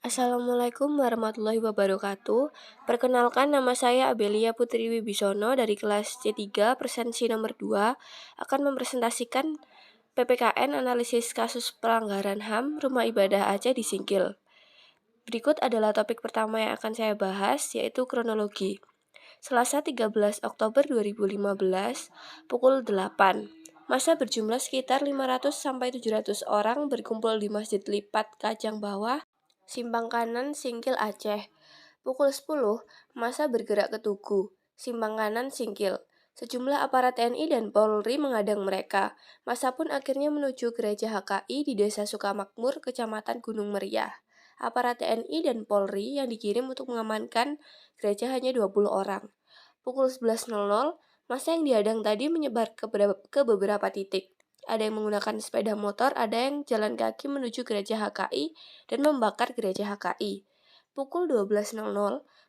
Assalamualaikum warahmatullahi wabarakatuh. Perkenalkan, nama saya Abelia Putri Wibisono dari kelas C3 presensi nomor 2 akan mempresentasikan PPKN analisis kasus pelanggaran HAM Rumah Ibadah Aceh di Singkil. Berikut adalah topik pertama yang akan saya bahas, yaitu kronologi. Selasa 13 Oktober 2015 pukul 8. Massa berjumlah sekitar 500-700 orang berkumpul di Masjid Lipat Kajang Bawah, Simpang Kanan, Singkil, Aceh. Pukul 10, massa bergerak ke Tugu, Simpang Kanan, Singkil. Sejumlah aparat TNI dan Polri menghadang mereka. Massa pun akhirnya menuju gereja HKI di Desa Sukamakmur, Kecamatan Gunung Meriah. Aparat TNI dan Polri yang dikirim untuk mengamankan gereja hanya 20 orang. Pukul 11.00, massa yang dihadang tadi menyebar ke beberapa titik. Ada yang menggunakan sepeda motor, ada yang jalan kaki menuju gereja HKI dan membakar gereja HKI. Pukul 12.00,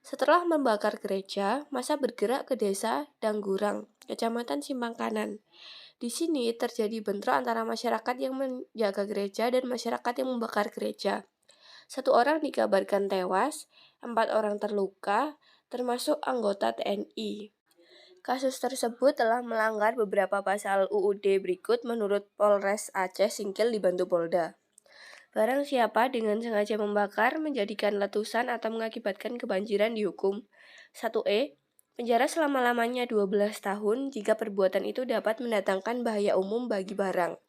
setelah membakar gereja, massa bergerak ke desa Danggurang, Kecamatan Simpang Kanan. Di sini terjadi bentrok antara masyarakat yang menjaga gereja dan masyarakat yang membakar gereja. 1 orang dikabarkan tewas, 4 orang terluka, termasuk anggota TNI. Kasus tersebut telah melanggar beberapa pasal UUD berikut menurut Polres Aceh Singkil dibantu Polda. Barang siapa dengan sengaja membakar, menjadikan letusan atau mengakibatkan kebanjiran dihukum. 1E. Penjara selama-lamanya 12 tahun jika perbuatan itu dapat mendatangkan bahaya umum bagi barang.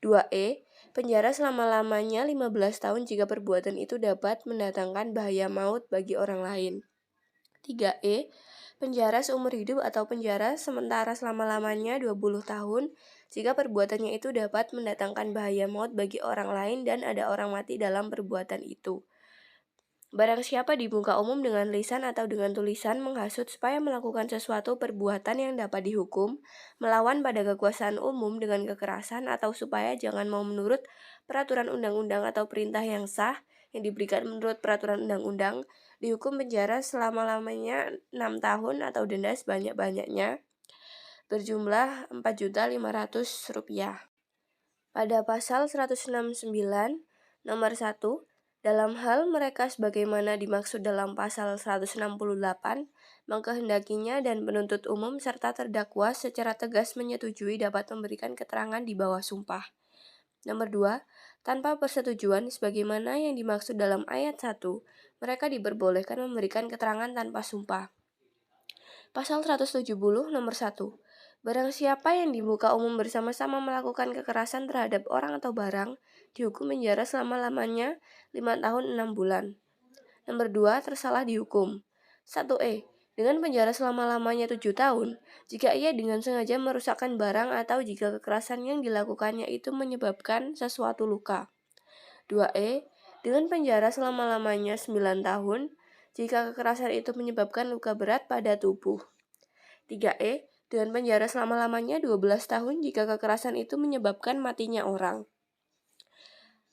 2E. Penjara selama-lamanya 15 tahun jika perbuatan itu dapat mendatangkan bahaya maut bagi orang lain. 3E. Penjara seumur hidup atau penjara sementara selama-lamanya 20 tahun jika perbuatannya itu dapat mendatangkan bahaya maut bagi orang lain dan ada orang mati dalam perbuatan itu. Barang siapa di muka umum dengan lisan atau dengan tulisan menghasut supaya melakukan sesuatu perbuatan yang dapat dihukum, melawan pada kekuasaan umum dengan kekerasan atau supaya jangan mau menurut peraturan undang-undang atau perintah yang sah yang diberikan menurut peraturan undang-undang, dihukum penjara selama-lamanya 6 tahun atau denda sebanyak-banyaknya berjumlah Rp4.500.000. Pada pasal 169 nomor 1, dalam hal mereka sebagaimana dimaksud dalam pasal 168, mengkehendakinya dan penuntut umum serta terdakwa secara tegas menyetujui dapat memberikan keterangan di bawah sumpah. Nomor 2, tanpa persetujuan sebagaimana yang dimaksud dalam ayat 1, mereka diperbolehkan memberikan keterangan tanpa sumpah. Pasal 170 nomor 1. Barang siapa yang di muka umum bersama-sama melakukan kekerasan terhadap orang atau barang, dihukum penjara selama-lamanya 5 tahun 6 bulan. Nomor 2, tersalah dihukum. 1E. Dengan penjara selama-lamanya 7 tahun, jika ia dengan sengaja merusakkan barang atau jika kekerasan yang dilakukannya itu menyebabkan sesuatu luka. 2E. Dengan penjara selama-lamanya 9 tahun, jika kekerasan itu menyebabkan luka berat pada tubuh. 3E. Dengan penjara selama-lamanya 12 tahun jika kekerasan itu menyebabkan matinya orang.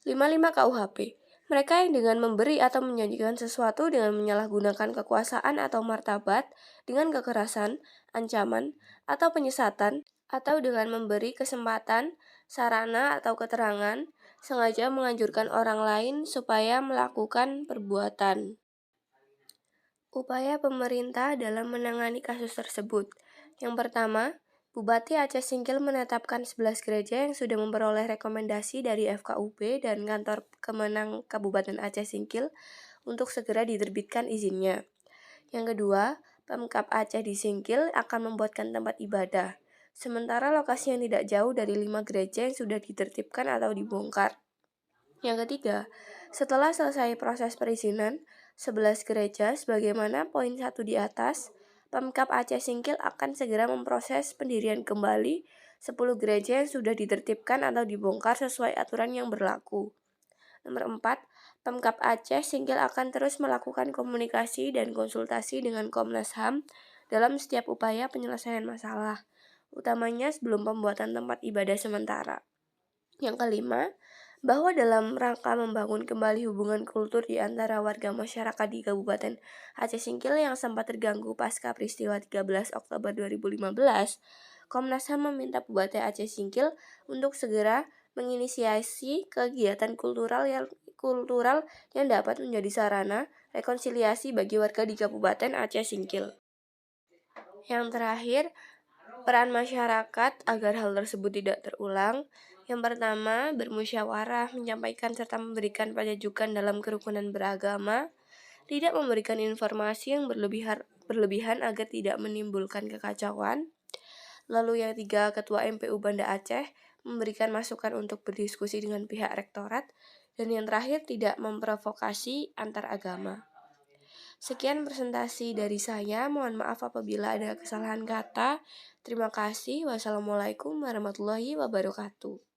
55 KUHP. Mereka yang dengan memberi atau menjanjikan sesuatu dengan menyalahgunakan kekuasaan atau martabat, dengan kekerasan, ancaman, atau penyesatan, atau dengan memberi kesempatan, sarana, atau keterangan, sengaja menganjurkan orang lain supaya melakukan perbuatan. Upaya pemerintah dalam menangani kasus tersebut. Yang pertama, Bupati Aceh Singkil menetapkan 11 gereja yang sudah memperoleh rekomendasi dari FKUP dan Kantor Kemenang Kabupaten Aceh Singkil untuk segera diterbitkan izinnya. Yang kedua, Pemkab Aceh di Singkil akan membuatkan tempat ibadah, sementara lokasi yang tidak jauh dari 5 gereja yang sudah ditertibkan atau dibongkar. Yang ketiga, setelah selesai proses perizinan 11 gereja sebagaimana poin 1 di atas, Pemkab Aceh Singkil akan segera memproses pendirian kembali 10 gereja yang sudah ditertibkan atau dibongkar sesuai aturan yang berlaku. Nomor 4, Pemkab Aceh Singkil akan terus melakukan komunikasi dan konsultasi dengan Komnas HAM dalam setiap upaya penyelesaian masalah, utamanya sebelum pembuatan tempat ibadah sementara. Yang kelima, bahwa dalam rangka membangun kembali hubungan kultur di antara warga masyarakat di Kabupaten Aceh Singkil yang sempat terganggu pasca peristiwa 13 Oktober 2015, Komnas HAM meminta Bupati Aceh Singkil untuk segera menginisiasi kegiatan kultural yang kultural yang dapat menjadi sarana rekonsiliasi bagi warga di Kabupaten Aceh Singkil. Yang terakhir, peran masyarakat agar hal tersebut tidak terulang. Yang pertama, bermusyawarah, menyampaikan serta memberikan penunjukan dalam kerukunan beragama, tidak memberikan informasi yang berlebihan agar tidak menimbulkan kekacauan. Lalu yang ketiga, Ketua MPU Banda Aceh memberikan masukan untuk berdiskusi dengan pihak rektorat. Dan yang terakhir, tidak memprovokasi antar agama. Sekian presentasi dari saya, mohon maaf apabila ada kesalahan kata. Terima kasih. Wassalamualaikum warahmatullahi wabarakatuh.